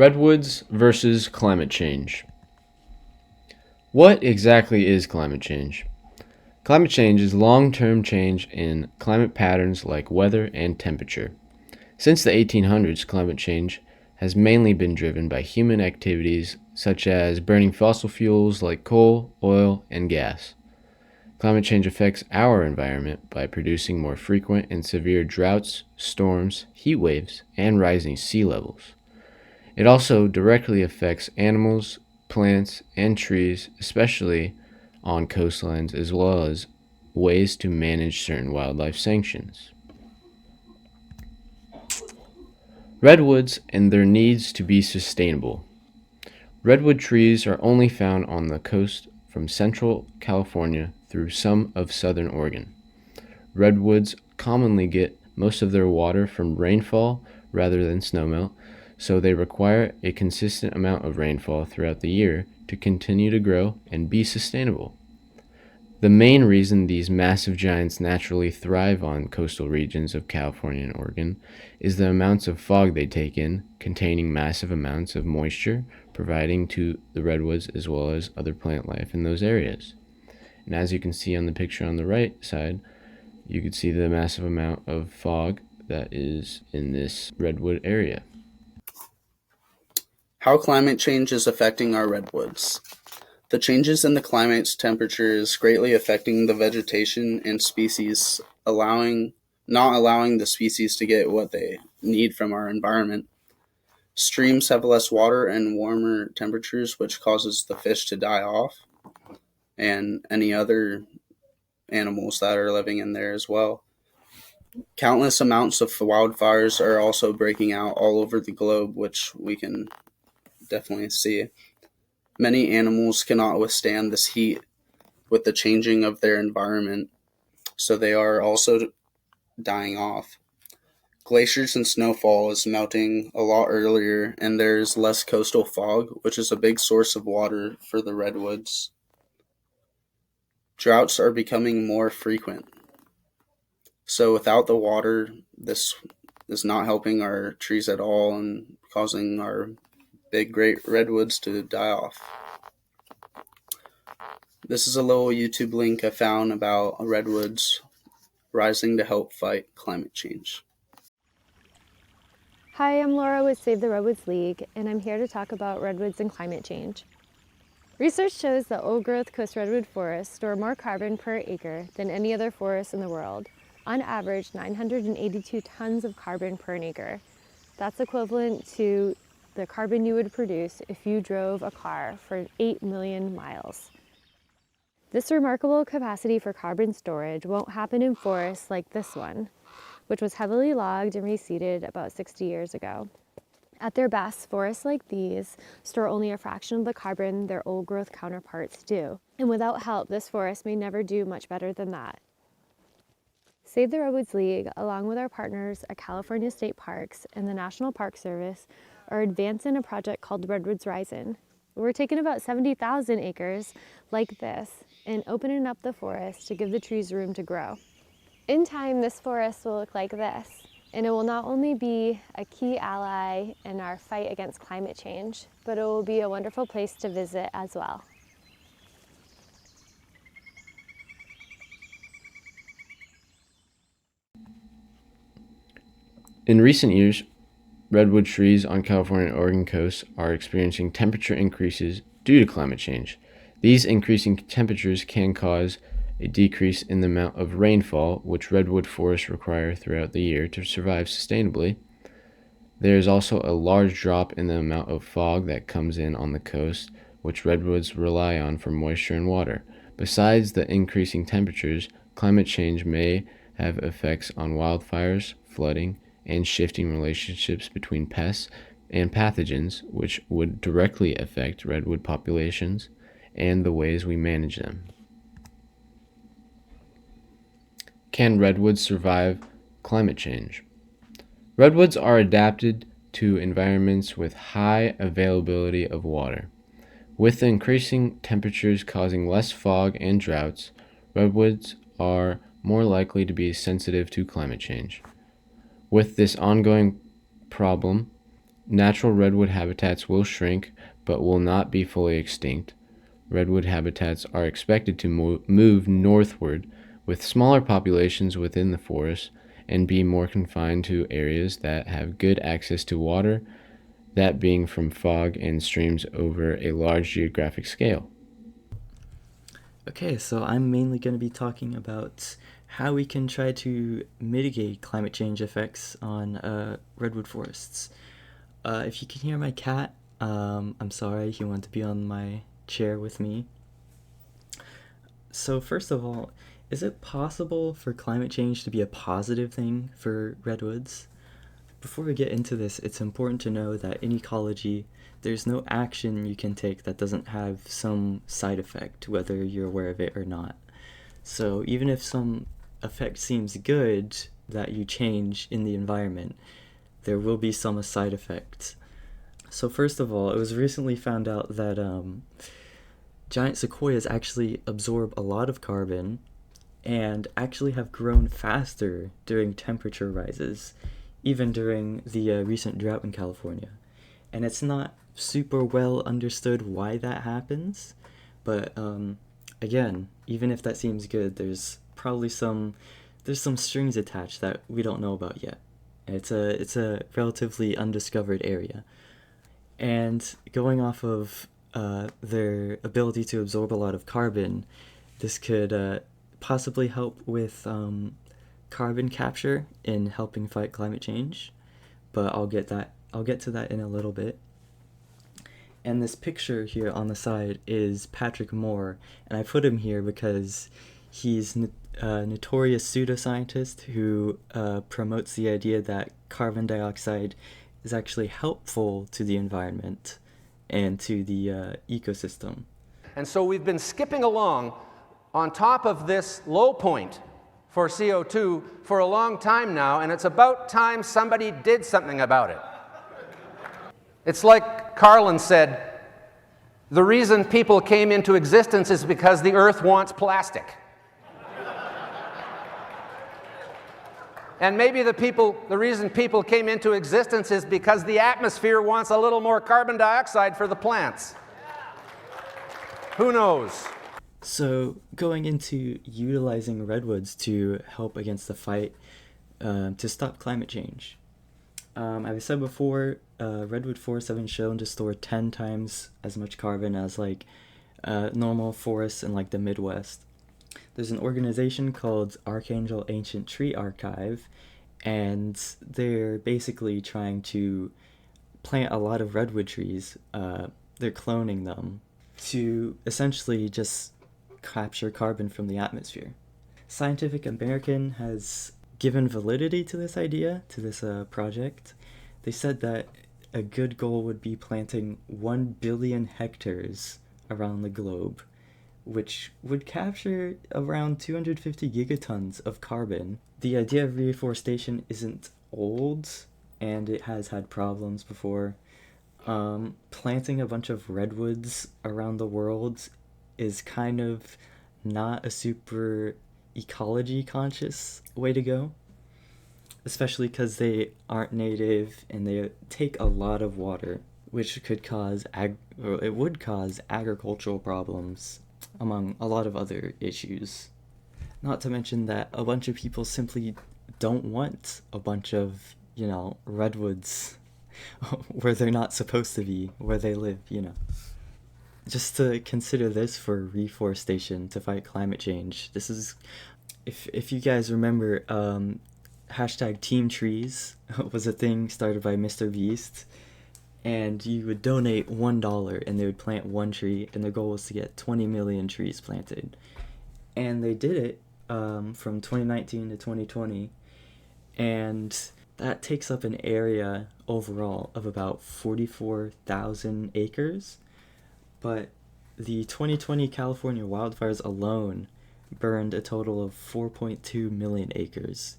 Redwoods versus climate change. What exactly is climate change? Climate change is long-term change in climate patterns like weather and temperature. Since the 1800s, climate change has mainly been driven by human activities such as burning fossil fuels like coal, oil, and gas. Climate change affects our environment by producing more frequent and severe droughts, storms, heat waves, and rising sea levels. It also directly affects animals, plants, and trees, especially on coastlines, as well as ways to manage certain wildlife sanctions. Redwoods and their needs to be sustainable. Redwood trees are only found on the coast from central California through some of southern Oregon. Redwoods commonly get most of their water from rainfall rather than snowmelt, so they require a consistent amount of rainfall throughout the year to continue to grow and be sustainable. The main reason these massive giants naturally thrive on coastal regions of California and Oregon is the amounts of fog they take in, containing massive amounts of moisture, providing to the redwoods as well as other plant life in those areas. And as you can see on the picture on the right side, you can see the massive amount of fog that is in this redwood area. How climate change is affecting our redwoods. The changes in the climate's temperature is greatly affecting the vegetation and species, not allowing the species to get what they need from our environment. Streams have less water and warmer temperatures, which causes the fish to die off and any other animals that are living in there as well. Countless amounts of wildfires are also breaking out all over the globe, which we can definitely see. Many animals cannot withstand this heat with the changing of their environment, so they are also dying off. Glaciers and snowfall is melting a lot earlier, and there's less coastal fog, which is a big source of water for the redwoods. Droughts are becoming more frequent. So without the water, this is not helping our trees at all and causing our big great redwoods to die off. This is a little YouTube link I found about redwoods rising to help fight climate change. Hi, I'm Laura with Save the Redwoods League, and I'm here to talk about redwoods and climate change. Research shows that old-growth coast redwood forests store more carbon per acre than any other forest in the world. On average, 982 tons of carbon per acre. That's equivalent to the carbon you would produce if you drove a car for 8 million miles. This remarkable capacity for carbon storage won't happen in forests like this one, which was heavily logged and reseeded about 60 years ago. At their best, forests like these store only a fraction of the carbon their old-growth counterparts do. And without help, this forest may never do much better than that. Save the Redwoods League, along with our partners at California State Parks and the National Park Service, are advancing a project called Redwoods Rising. We're taking about 70,000 acres like this and opening up the forest to give the trees room to grow. In time, this forest will look like this, and it will not only be a key ally in our fight against climate change, but it will be a wonderful place to visit as well. In recent years, redwood trees on California and Oregon coasts are experiencing temperature increases due to climate change. These increasing temperatures can cause a decrease in the amount of rainfall which redwood forests require throughout the year to survive sustainably. There is also a large drop in the amount of fog that comes in on the coast, which redwoods rely on for moisture and water. Besides the increasing temperatures, climate change may have effects on wildfires, flooding, and shifting relationships between pests and pathogens, which would directly affect redwood populations and the ways we manage them. Can redwoods survive climate change? Redwoods are adapted to environments with high availability of water. With the increasing temperatures causing less fog and droughts, redwoods are more likely to be sensitive to climate change. With this ongoing problem, natural redwood habitats will shrink but will not be fully extinct. Redwood habitats are expected to move northward, with smaller populations within the forest, and be more confined to areas that have good access to water, that being from fog and streams over a large geographic scale. Okay, so I'm mainly going to be talking about how we can try to mitigate climate change effects on redwood forests. If you can hear my cat, I'm sorry, he wanted to be on my chair with me. So first of all, is it possible for climate change to be a positive thing for redwoods? Before we get into this, it's important to know that in ecology, there's no action you can take that doesn't have some side effect, whether you're aware of it or not. So even if some effect seems good that you change in the environment, there will be some side effects. So first of all, it was recently found out that giant sequoias actually absorb a lot of carbon and actually have grown faster during temperature rises, even during the recent drought in California. And it's not super well understood why that happens, but again, even if that seems good, there's some strings attached that we don't know about yet. It's a relatively undiscovered area. And going off of their ability to absorb a lot of carbon, this could possibly help with carbon capture in helping fight climate change. But I'll get to that in a little bit. And this picture here on the side is Patrick Moore, and I put him here because he's a notorious pseudoscientist who promotes the idea that carbon dioxide is actually helpful to the environment and to the ecosystem. And so we've been skipping along on top of this low point for CO2 for a long time now, and it's about time somebody did something about it. It's like Carlin said, the reason people came into existence is because the earth wants plastic. And maybe the reason people came into existence is because the atmosphere wants a little more carbon dioxide for the plants. Who knows? So going into utilizing redwoods to help against the fight to stop climate change. As I said before, redwood forests have been shown to store 10 times as much carbon as normal forests in the Midwest. There's an organization called Archangel Ancient Tree Archive, and they're basically trying to plant a lot of redwood trees. They're cloning them to essentially just capture carbon from the atmosphere. Scientific American has given validity to this idea, to this project. They said that a good goal would be planting 1 billion hectares around the globe, which would capture around 250 gigatons of carbon. The idea of reforestation isn't old, and it has had problems before. Planting a bunch of redwoods around the world is kind of not a super ecology conscious way to go, especially because they aren't native and they take a lot of water, which could cause it would cause agricultural problems, among a lot of other issues. Not to mention that a bunch of people simply don't want a bunch of, redwoods where they're not supposed to be, where they live, Just to consider this for reforestation to fight climate change. This is, if you guys remember, hashtag Team Trees was a thing started by Mr. Beast, and you would donate $1 and they would plant one tree, and their goal was to get 20 million trees planted. And they did it from 2019 to 2020, and that takes up an area overall of about 44,000 acres. But the 2020 California wildfires alone burned a total of 4.2 million acres.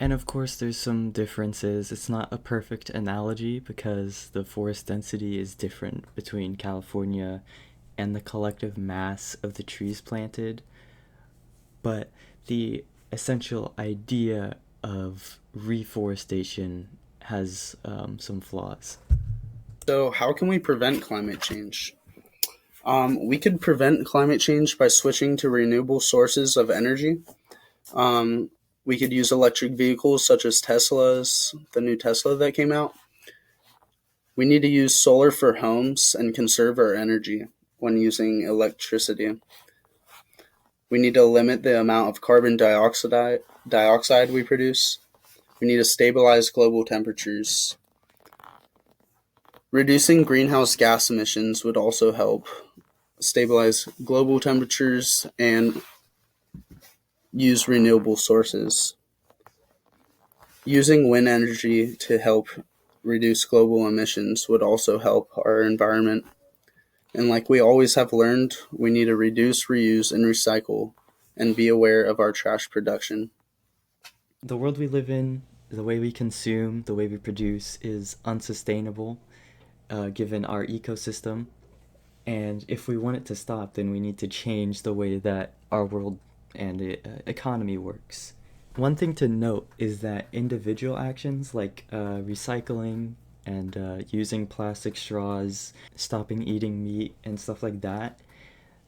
And of course there's some differences. It's not a perfect analogy because the forest density is different between California and the collective mass of the trees planted. But the essential idea of reforestation has some flaws. So, how can we prevent climate change? We could prevent climate change by switching to renewable sources of energy. We could use electric vehicles such as Tesla's, the new Tesla that came out. We need to use solar for homes and conserve our energy when using electricity. We need to limit the amount of carbon dioxide we produce. We need to stabilize global temperatures. Reducing greenhouse gas emissions would also help stabilize global temperatures and use renewable sources. Using wind energy to help reduce global emissions would also help our environment. And like we always have learned, we need to reduce, reuse, and recycle and be aware of our trash production. The world we live in, the way we consume, the way we produce is unsustainable given our ecosystem. And if we want it to stop, then we need to change the way that our world and economy works. One thing to note is that individual actions like recycling and using plastic straws, stopping eating meat, and stuff like that,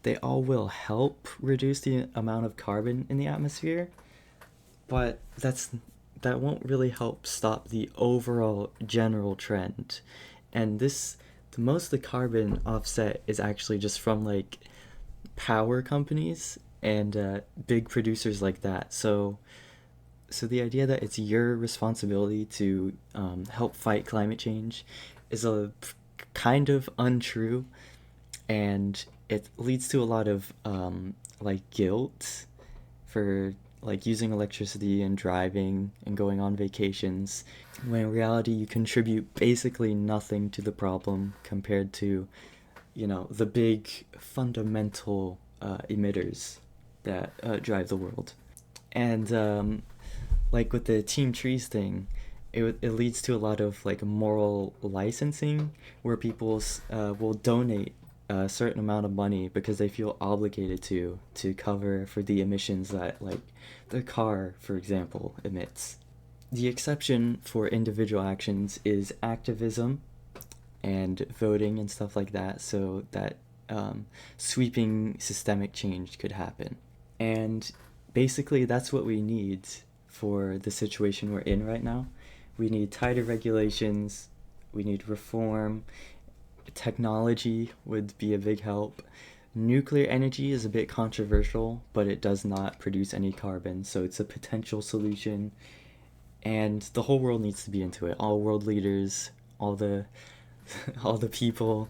they all will help reduce the amount of carbon in the atmosphere, but that won't really help stop the overall general trend. And most of the carbon offset is actually just from like power companies and big producers like that. So the idea that it's your responsibility to help fight climate change is a kind of untrue, and it leads to a lot of like guilt for like using electricity and driving and going on vacations, when in reality you contribute basically nothing to the problem compared to, the big fundamental emitters that drive the world. And like with the Team Trees thing, it leads to a lot of like moral licensing where people will donate a certain amount of money because they feel obligated to cover for the emissions that like the car, for example, emits. The exception for individual actions is activism and voting and stuff like that, so that sweeping systemic change could happen. And basically that's what we need for the situation we're in right now. We need tighter regulations, we need reform, technology would be a big help. Nuclear energy is a bit controversial, but it does not produce any carbon, so it's a potential solution. And the whole world needs to be into it. All world leaders, all the all the people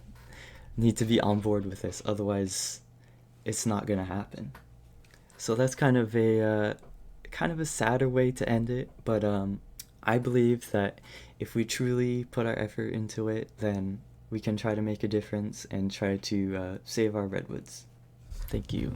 need to be on board with this. Otherwise, it's not gonna happen. So that's kind of a sadder way to end it, but I believe that if we truly put our effort into it, then we can try to make a difference and try to save our redwoods. Thank you.